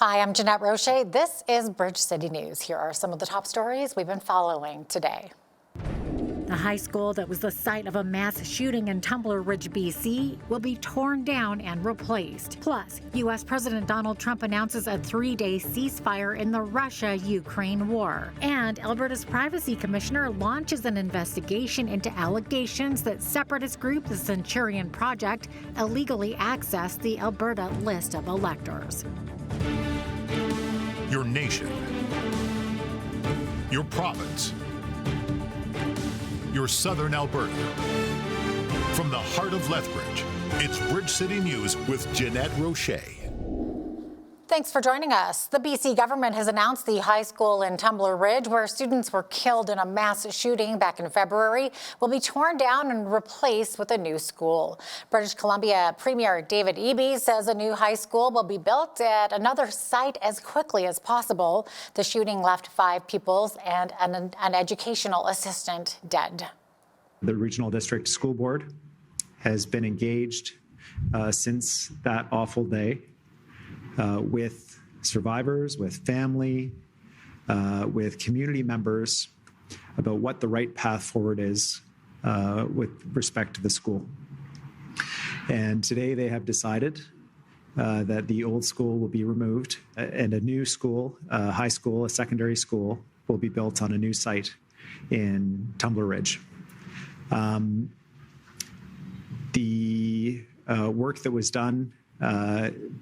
Hi, I'm Jeanette Roche. This is Bridge City News. Here are some of the top stories we've been following today. The high school that was the site of a mass shooting in Tumbler Ridge, BC, will be torn down and replaced. Plus, U.S. President Donald Trump announces a 3-day ceasefire in the Russia-Ukraine war. And Alberta's Privacy Commissioner launches an investigation into allegations that separatist group the Centurion Project illegally accessed the Alberta list of electors. Your nation, your province, your southern Alberta. From the heart of Lethbridge, it's Bridge City News with Jeanette Roche. Thanks for joining us. The BC government has announced the high school in Tumbler Ridge, where students were killed in a mass shooting back in February, will be torn down and replaced with a new school. British Columbia Premier David Eby says a new high school will be built at another site as quickly as possible. The shooting left 5 pupils and an educational assistant dead. The Regional District School Board has been engaged since that awful day with survivors, with family, with community members about what the right path forward is with respect to the school. And today they have decided that the old school will be removed and a new school, a high school, a secondary school, will be built on a new site in Tumbler Ridge. The work that was done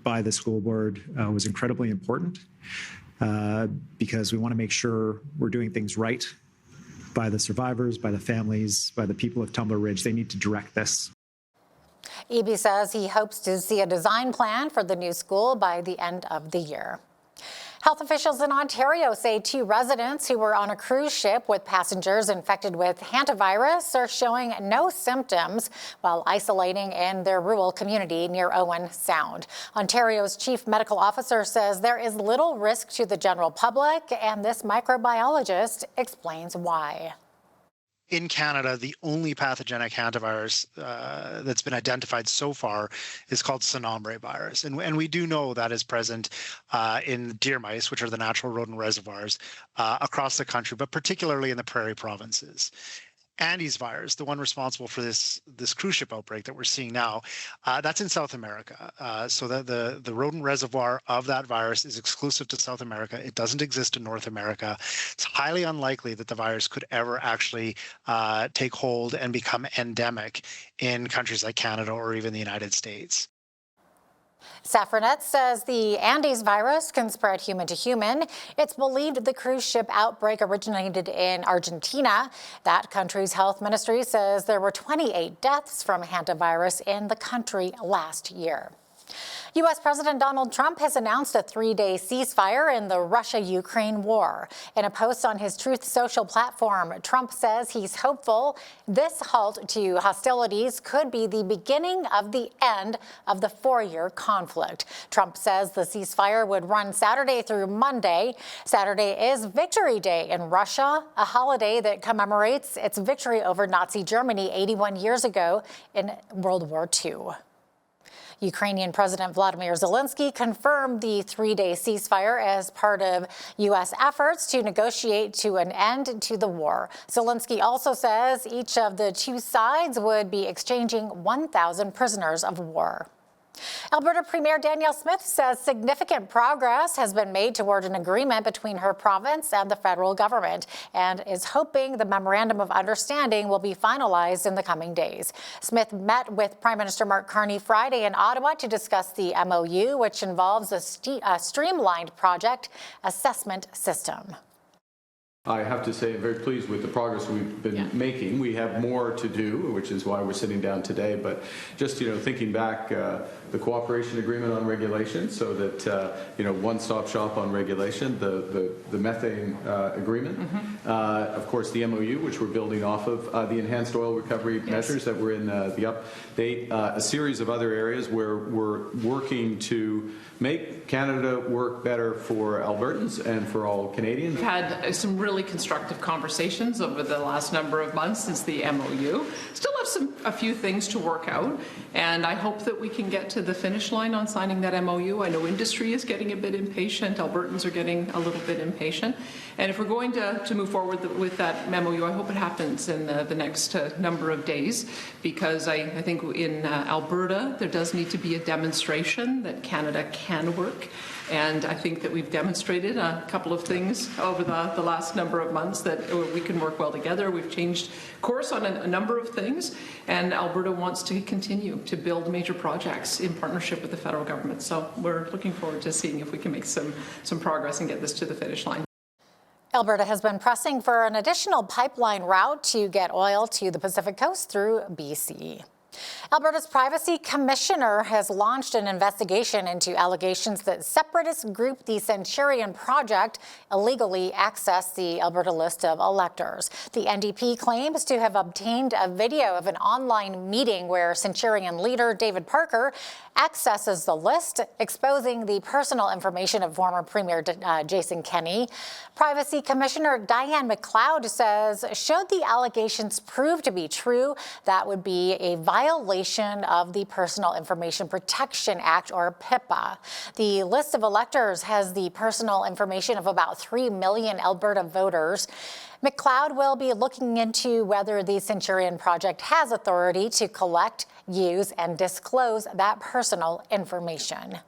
by the school board was incredibly important because we want to make sure we're doing things right by the survivors, by the families, by the people of Tumbler Ridge. They need to direct this. Eby says he hopes to see a design plan for the new school by the end of the year. Health officials in Ontario say 2 residents who were on a cruise ship with passengers infected with hantavirus are showing no symptoms while isolating in their rural community near Owen Sound. Ontario's chief medical officer says there is little risk to the general public, and this microbiologist explains why. In Canada, the only pathogenic hantavirus that's been identified so far is called Cenombre virus. And we do know that is present in deer mice, which are the natural rodent reservoirs across the country, but particularly in the prairie provinces. Andes virus, the one responsible for this cruise ship outbreak that we're seeing now, that's in South America. So the rodent reservoir of that virus is exclusive to South America. It doesn't exist in North America. It's highly unlikely that the virus could ever actually take hold and become endemic in countries like Canada or even the United States. Safranet says the Andes virus can spread human to human. It's believed the cruise ship outbreak originated in Argentina. That country's health ministry says there were 28 deaths from hantavirus in the country last year. U.S. President Donald Trump has announced a 3-day ceasefire in the Russia-Ukraine war. In a post on his Truth Social platform, Trump says he's hopeful this halt to hostilities could be the beginning of the end of the 4-year conflict. Trump says the ceasefire would run Saturday through Monday. Saturday is Victory Day in Russia, a holiday that commemorates its victory over Nazi Germany 81 years ago in World War II. Ukrainian President Vladimir Zelensky confirmed the 3-day ceasefire as part of U.S. efforts to negotiate to an end to the war. Zelensky also says each of the 2 sides would be exchanging 1,000 prisoners of war. Alberta Premier Danielle Smith says significant progress has been made toward an agreement between her province and the federal government and is hoping the memorandum of understanding will be finalized in the coming days. Smith met with Prime Minister Mark Carney Friday in Ottawa to discuss the MOU, which involves a streamlined project assessment system. I have to say I'm very pleased with the progress we've been making. We have more to do, which is why we're sitting down today. But just, thinking back, the cooperation agreement on regulation, so that, one-stop shop on regulation, the methane agreement, of course, the MOU, which we're building off of, the enhanced oil recovery measures that were in the update, a series of other areas where we're working to make Canada work better for Albertans and for all Canadians. We've had some really constructive conversations over the last number of months since the MOU. Still have a few things to work out, and I hope that we can get to the finish line on signing that MOU. I know industry is getting a bit impatient. Albertans are getting a little bit impatient. And if we're going to move forward with that MOU, I hope it happens in the next number of days, because I think in Alberta there does need to be a demonstration that Canada can work. And I think that we've demonstrated a couple of things over the last number of months that we can work well together. We've changed course on a number of things, and Alberta wants to continue to build major projects in partnership with the federal government. So we're looking forward to seeing if we can make some progress and get this to the finish line. Alberta has been pressing for an additional pipeline route to get oil to the Pacific Coast through BC. Alberta's Privacy Commissioner has launched an investigation into allegations that separatist group the Centurion Project illegally accessed the Alberta list of electors. The NDP claims to have obtained a video of an online meeting where Centurion leader David Parker accesses the list, exposing the personal information of former Premier Jason Kenney. Privacy Commissioner Diane McLeod says, should the allegations prove to be true, that would be a violation of the Personal Information Protection Act, or PIPA. The list of electors has the personal information of about 3 million Alberta voters. McLeod will be looking into whether the Centurion Project has authority to collect, use, and disclose that personal information.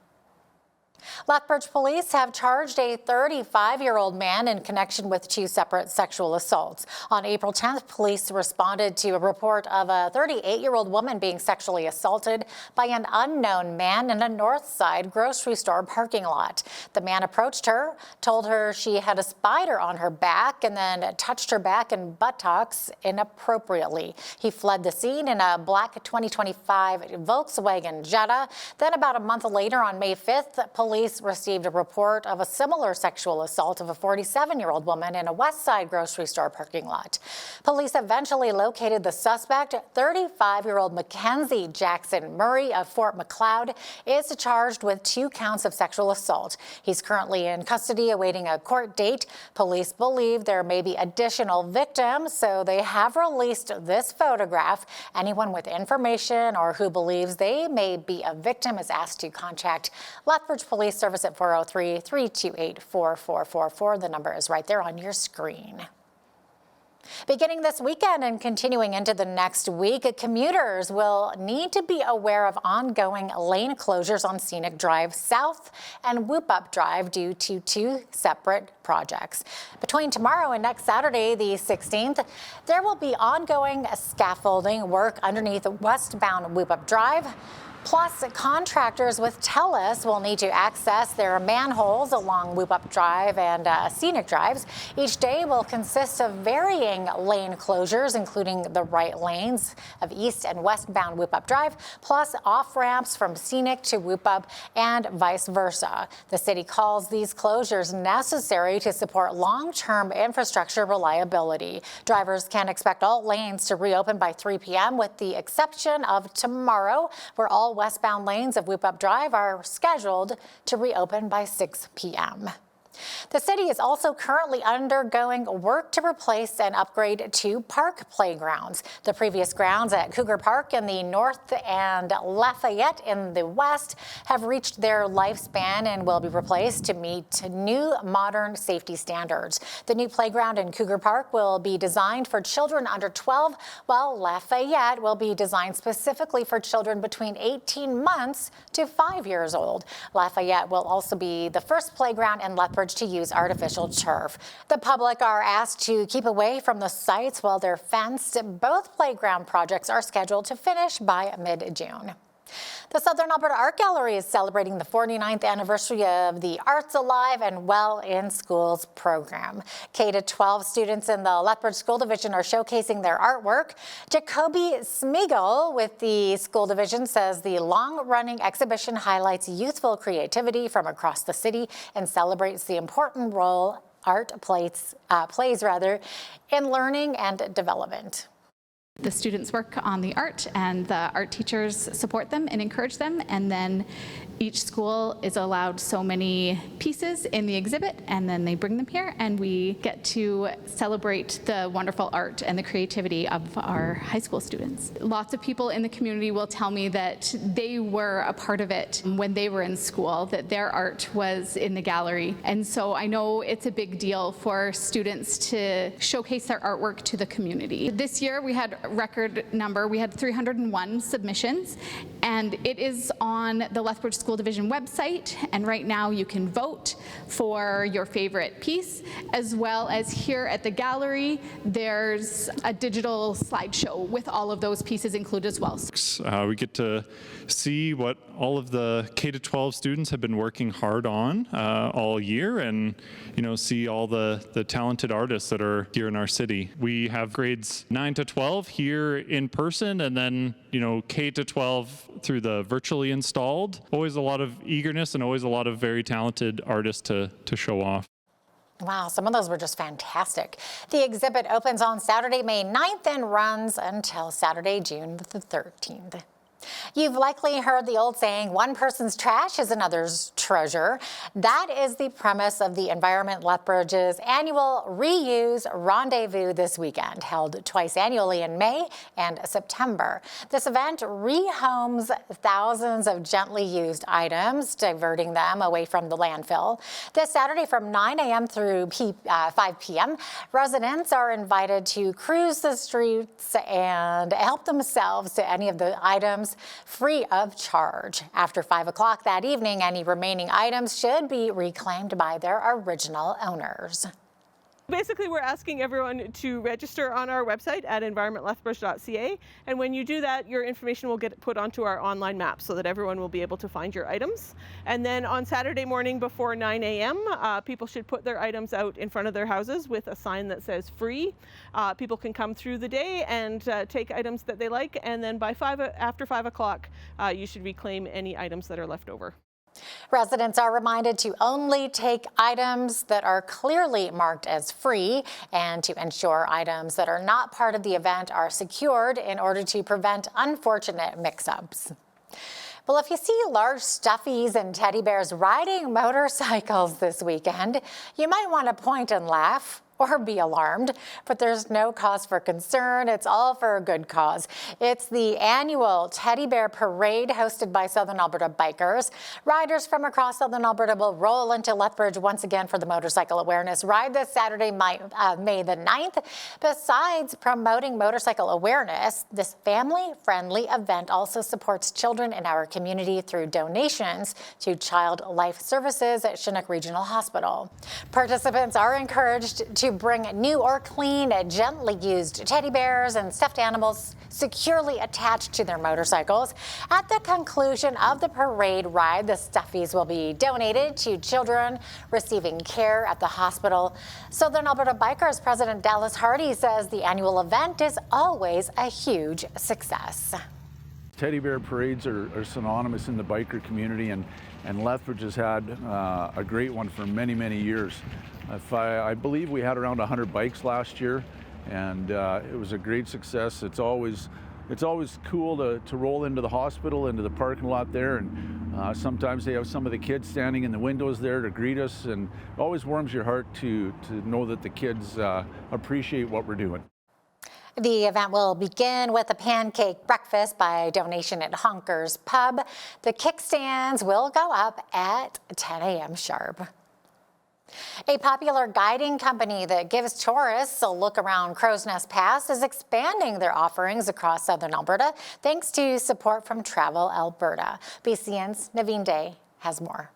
Lethbridge police have charged a 35-year-old man in connection with 2 separate sexual assaults. On April 10th, police responded to a report of a 38-year-old woman being sexually assaulted by an unknown man in a Northside grocery store parking lot. The man approached her, told her she had a spider on her back, and then touched her back and buttocks inappropriately. He fled the scene in a black 2025 Volkswagen Jetta. Then about a month later, on May 5th, police received a report of a similar sexual assault of a 47-year-old woman in a Westside grocery store parking lot. Police eventually located the suspect. 35-year-old Mackenzie Jackson Murray of Fort Macleod is charged with 2 counts of sexual assault. He's currently in custody awaiting a court date. Police believe there may be additional victims, so they have released this photograph. Anyone with information or who believes they may be a victim is asked to contact Lethbridge Police Service at 403-328-4444. The number is right there on your screen. Beginning this weekend and continuing into the next week, commuters will need to be aware of ongoing lane closures on Scenic Drive South and Whoop Up Drive due to 2 separate projects. Between tomorrow and next Saturday, the 16th, there will be ongoing scaffolding work underneath westbound Whoop Up Drive. Plus, contractors with TELUS will need to access their manholes along Whoop Up Drive and Scenic Drives. Each day will consist of varying lane closures, including the right lanes of east and westbound Whoop Up Drive, plus off-ramps from Scenic to Whoop Up and vice versa. The city calls these closures necessary to support long-term infrastructure reliability. Drivers can expect all lanes to reopen by 3 p.m. with the exception of tomorrow, where all westbound lanes of Whoop Up Drive are scheduled to reopen by 6 p.m. The city is also currently undergoing work to replace and upgrade 2 park playgrounds. The previous grounds at Cougar Park in the north and Lafayette in the west have reached their lifespan and will be replaced to meet new modern safety standards. The new playground in Cougar Park will be designed for children under 12, while Lafayette will be designed specifically for children between 18 months to 5 years old. Lafayette will also be the first playground in Lethbridge to use artificial turf. The public are asked to keep away from the sites while they're fenced. Both playground projects are scheduled to finish by mid-June. The Southern Alberta Art Gallery is celebrating the 49th anniversary of the Arts Alive and Well in Schools program. K-12 students in the Lethbridge School Division are showcasing their artwork. Jacoby Smeagol with the school division says the long-running exhibition highlights youthful creativity from across the city and celebrates the important role art plays in learning and development. The students work on the art, and the art teachers support them and encourage them, and then each school is allowed so many pieces in the exhibit, and then they bring them here, and we get to celebrate the wonderful art and the creativity of our high school students. Lots of people in the community will tell me that they were a part of it when they were in school, that their art was in the gallery, and so I know it's a big deal for students to showcase their artwork to the community. This year we had a record number. We had 301 submissions, and it is on the Lethbridge School Division website, and right now you can vote for your favorite piece, as well as here at the gallery there's a digital slideshow with all of those pieces included as well. We get to see what all of the K-12 students have been working hard on all year, and see all the talented artists that are here in our city. We have grades 9 to 12 here in person, and then K-12 through the virtually installed. Always a lot of eagerness and always a lot of very talented artists to show off. Wow, some of those were just fantastic. The exhibit opens on Saturday, May 9th and runs until Saturday, June the 13th. You've likely heard the old saying, one person's trash is another's treasure. That is the premise of the Environment Lethbridge's annual Reuse Rendezvous this weekend, held twice annually in May and September. This event rehomes thousands of gently used items, diverting them away from the landfill. This Saturday from 9 a.m. through 5 p.m., residents are invited to cruise the streets and help themselves to any of the items free of charge. After 5 o'clock that evening, any remaining items should be reclaimed by their original owners. Basically, we're asking everyone to register on our website at environmentlethbridge.ca, and when you do that, your information will get put onto our online map so that everyone will be able to find your items. And then on Saturday morning before 9 a.m., people should put their items out in front of their houses with a sign that says free. People can come through the day and take items that they like, and then by after 5 o'clock, you should reclaim any items that are left over. Residents are reminded to only take items that are clearly marked as free and to ensure items that are not part of the event are secured in order to prevent unfortunate mix-ups. Well, if you see large stuffies and teddy bears riding motorcycles this weekend, you might want to point and laugh or be alarmed, but there's no cause for concern. It's all for a good cause. It's the annual Teddy Bear Parade hosted by Southern Alberta bikers. Riders from across Southern Alberta will roll into Lethbridge once again for the Motorcycle Awareness Ride this Saturday, May the 9th. Besides promoting motorcycle awareness, this family-friendly event also supports children in our community through donations to Child Life Services at Chinook Regional Hospital. Participants are encouraged to bring new or clean, gently used teddy bears and stuffed animals securely attached to their motorcycles. At the conclusion of the parade ride, the stuffies will be donated to children receiving care at the hospital. Southern Alberta Bikers President Dallas Hardy says the annual event is always a huge success. Teddy bear parades are synonymous in the biker community, and Lethbridge has had a great one for many, many years. I believe we had around 100 bikes last year, and it was a great success. It's always cool to roll into the hospital, into the parking lot there, and sometimes they have some of the kids standing in the windows there to greet us, and it always warms your heart to know that the kids appreciate what we're doing. The event will begin with a pancake breakfast by donation at Honker's Pub. The kickstands will go up at 10 a.m. sharp. A popular guiding company that gives tourists a look around Crow's Nest Pass is expanding their offerings across Southern Alberta thanks to support from Travel Alberta. BCN's Naveen Day has more.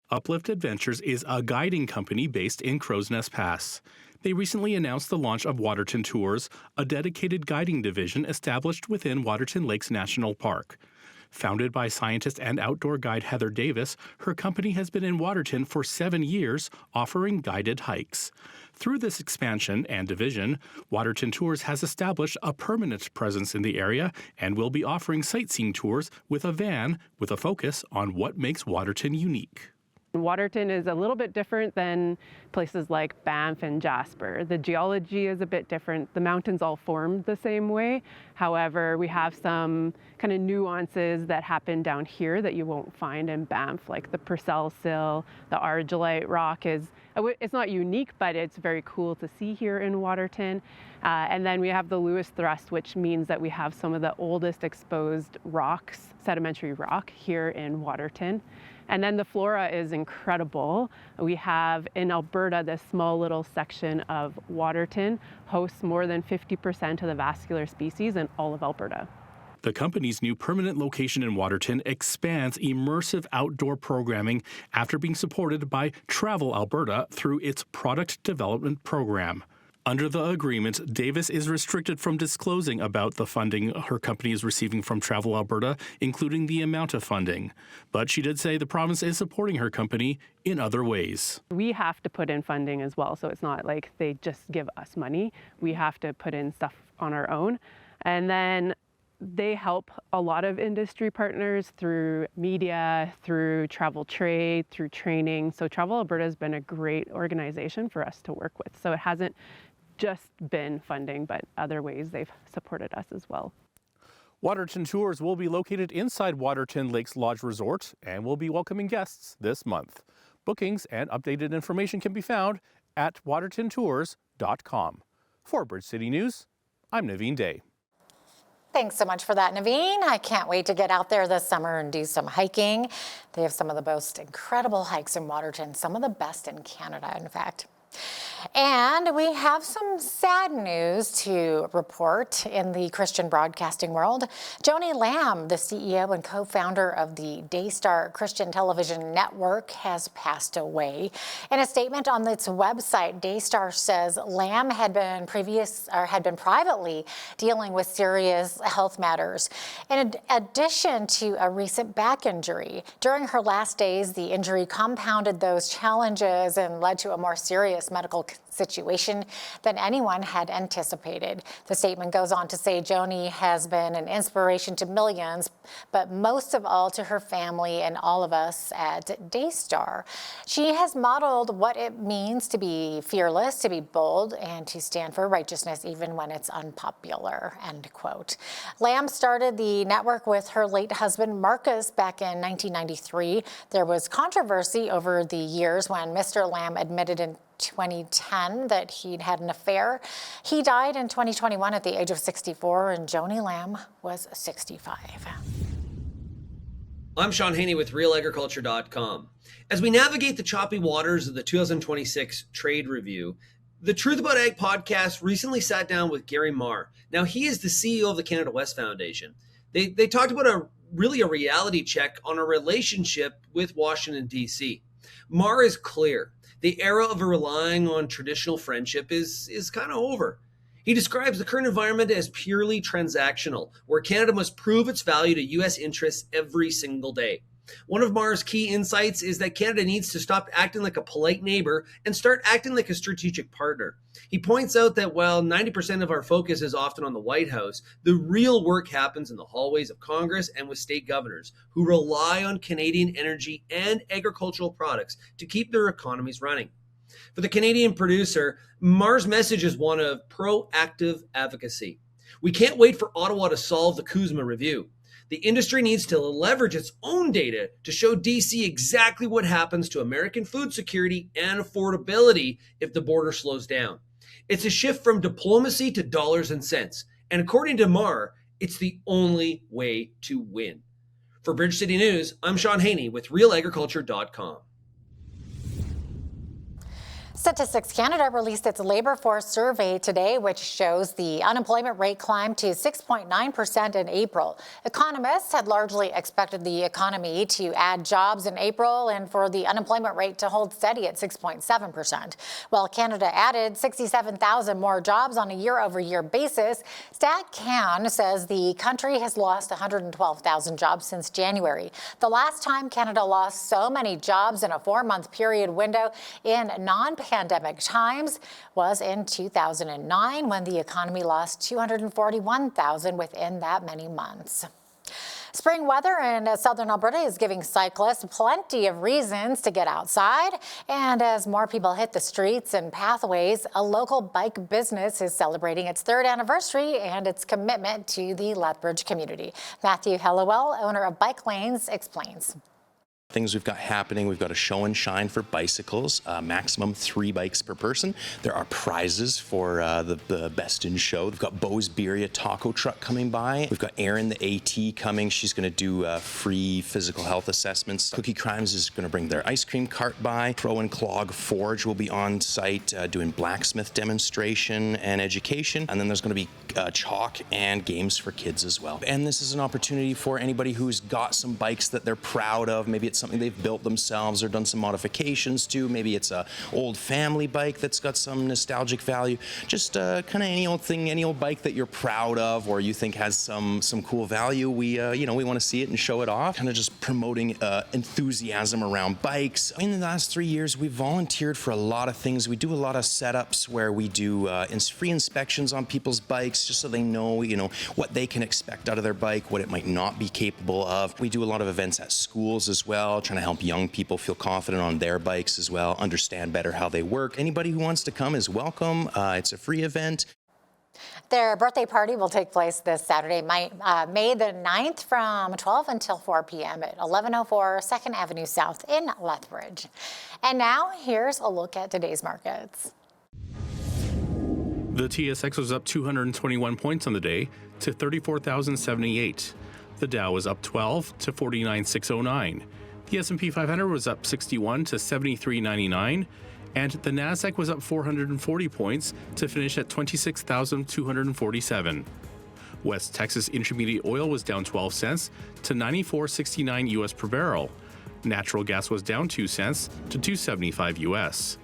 Uplift Adventures is a guiding company based in Crow's Nest Pass. They recently announced the launch of Waterton Tours, a dedicated guiding division established within Waterton Lakes National Park. Founded by scientist and outdoor guide Heather Davis, her company has been in Waterton for 7 years, offering guided hikes. Through this expansion and division, Waterton Tours has established a permanent presence in the area and will be offering sightseeing tours with a van with a focus on what makes Waterton unique. Waterton is a little bit different than places like Banff and Jasper. The geology is a bit different. The mountains all form the same way. However, we have some kind of nuances that happen down here that you won't find in Banff, like the Purcell Sill, the Argillite rock it's not unique, but it's very cool to see here in Waterton. And then we have the Lewis Thrust, which means that we have some of the oldest exposed rocks, sedimentary rock, here in Waterton. And then the flora is incredible. We have in Alberta, this small little section of Waterton hosts more than 50% of the vascular species in all of Alberta. The company's new permanent location in Waterton expands immersive outdoor programming after being supported by Travel Alberta through its product development program. Under the agreement, Davis is restricted from disclosing about the funding her company is receiving from Travel Alberta, including the amount of funding. But she did say the province is supporting her company in other ways. We have to put in funding as well, so it's not like they just give us money. We have to put in stuff on our own. And then they help a lot of industry partners through media, through travel trade, through training. So Travel Alberta has been a great organization for us to work with. So it hasn't just been funding, but other ways they've supported us as well. Waterton Tours will be located inside Waterton Lakes Lodge Resort and will be welcoming guests this month. Bookings and updated information can be found at watertontours.com. For Bridge City News, I'm Naveen Day. Thanks so much for that, Naveen. I can't wait to get out there this summer and do some hiking. They have some of the most incredible hikes in Waterton, some of the best in Canada, in fact. And we have some sad news to report in the Christian broadcasting world. Joanie Lamb, the CEO and co-founder of the Daystar Christian Television Network, has passed away. In a statement on its website, Daystar says Lamb had been privately dealing with serious health matters. In addition to a recent back injury, during her last days, the injury compounded those challenges and led to a more serious medical situation than anyone had anticipated. The statement goes on to say Joanie has been an inspiration to millions, but most of all to her family and all of us at Daystar. She has modeled what it means to be fearless, to be bold, and to stand for righteousness even when it's unpopular, end quote. Lamb started the network with her late husband Marcus back in 1993. There was controversy over the years when Mr. Lamb admitted in 2010 that he'd had an affair. He died in 2021 at the age of 64, and Joanie Lamb was 65. I'm Sean Haney with RealAgriculture.com. As we navigate the choppy waters of the 2026 trade review, the Truth About Ag podcast recently sat down with Gary Marr. Now, he is the CEO of the Canada West Foundation. They talked about a reality check on a relationship with Washington, D.C. Marr is clear. The era of relying on traditional friendship is kind of over. He describes the current environment as purely transactional, where Canada must prove its value to U.S. interests every single day. One of Marr's key insights is that Canada needs to stop acting like a polite neighbor and start acting like a strategic partner. He points out that while 90% of our focus is often on the White House, the real work happens in the hallways of Congress and with state governors who rely on Canadian energy and agricultural products to keep their economies running. For the Canadian producer, Marr's message is one of proactive advocacy. We can't wait for Ottawa to solve the CUSMA review. The industry needs to leverage its own data to show DC exactly what happens to American food security and affordability if the border slows down. It's a shift from diplomacy to dollars and cents. And according to Marr, it's the only way to win. For Bridge City News, I'm Sean Haney with RealAgriculture.com. Statistics Canada released its labor force survey today, which shows the unemployment rate climbed to 6.9% in April. Economists had largely expected the economy to add jobs in April and for the unemployment rate to hold steady at 6.7%. While Canada added 67,000 more jobs on a year-over-year basis, StatCan says the country has lost 112,000 jobs since January. The last time Canada lost so many jobs in a 4-month period window in non-pandemic times was in 2009, when the economy lost 241,000 within that many months. Spring weather in southern Alberta is giving cyclists plenty of reasons to get outside. And as more people hit the streets and pathways, a local bike business is celebrating its 3rd anniversary and its commitment to the Lethbridge community. Matthew Hellowell, owner of Bike Lanes, explains. Things we've got happening, we've got a show and shine for bicycles, maximum 3 bikes per person. There are prizes for the best in show. We've got Bo's Birria taco truck coming by. We've got Erin, the AT, coming. She's going to do free physical health assessments. Cookie Crimes is going to bring their ice cream cart by. Crow and Clog Forge will be on site doing blacksmith demonstration and education. And then there's going to be chalk and games for kids as well. And this is an opportunity for anybody who's got some bikes that they're proud of. Maybe it's something they've built themselves or done some modifications to. Maybe it's a old family bike that's got some nostalgic value. Just kind of any old thing, any old bike that you're proud of or you think has some cool value. We we want to see it and show it off. Kind of just promoting enthusiasm around bikes. In the last 3 years, we've volunteered for a lot of things. We do a lot of setups where we do free inspections on people's bikes, just so they know, what they can expect out of their bike, what it might not be capable of. We do a lot of events at schools as well, trying to help young people feel confident on their bikes as well, understand better how they work. Anybody who wants to come is welcome. It's a free event. Their birthday party will take place this Saturday, May the 9th from 12 until 4 p.m. at 1104 2nd Avenue South in Lethbridge. And now here's a look at today's markets. The TSX was up 221 points on the day to 34,078. The Dow was up 12 to 49,609. The S&P 500 was up 61 to 73.99, and the Nasdaq was up 440 points to finish at 26,247. West Texas Intermediate Oil was down 12 cents to 94.69 US per barrel. Natural gas was down 2 cents to 2.75 US.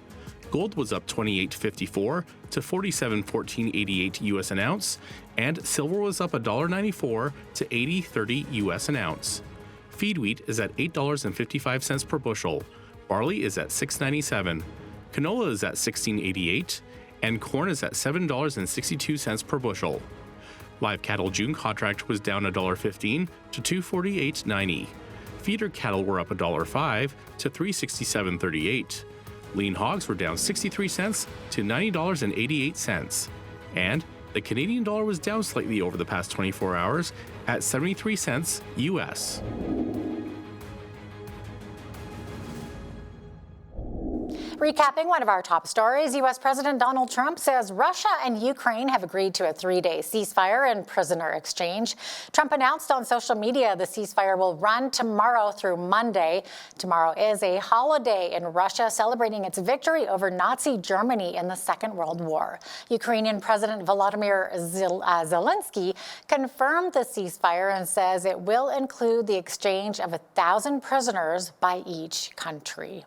Gold was up 28.54 to 47.1488 US an ounce, and silver was up $1.94 to 80.30 US an ounce. Feed wheat is at $8.55 per bushel. Barley is at $6.97. Canola is at $16.88, and corn is at $7.62 per bushel. Live cattle June contract was down $1.15 to $248.90. Feeder cattle were up $1.05 to $367.38. Lean hogs were down 63 cents to $90.88. And the Canadian dollar was down slightly over the past 24 hours at 73 cents US. Recapping one of our top stories, U.S. President Donald Trump says Russia and Ukraine have agreed to a 3-day ceasefire and prisoner exchange. Trump announced on social media the ceasefire will run tomorrow through Monday. Tomorrow is a holiday in Russia celebrating its victory over Nazi Germany in the Second World War. Ukrainian President Volodymyr Zelensky confirmed the ceasefire and says it will include the exchange of 1,000 prisoners by each country.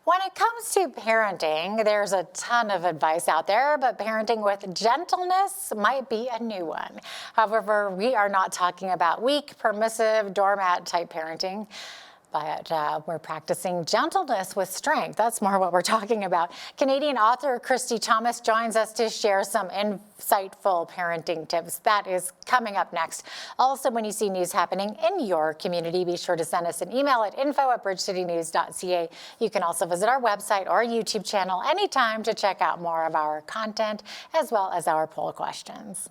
When it comes to parenting, there's a ton of advice out there, but parenting with gentleness might be a new one. However, we are not talking about weak, permissive, doormat type parenting. But we're practicing gentleness with strength. That's more what we're talking about. Canadian author Christy Thomas joins us to share some insightful parenting tips. That is coming up next. Also, when you see news happening in your community, be sure to send us an email at info@bridgecitynews.ca. You can also visit our website or YouTube channel anytime to check out more of our content, as well as our poll questions.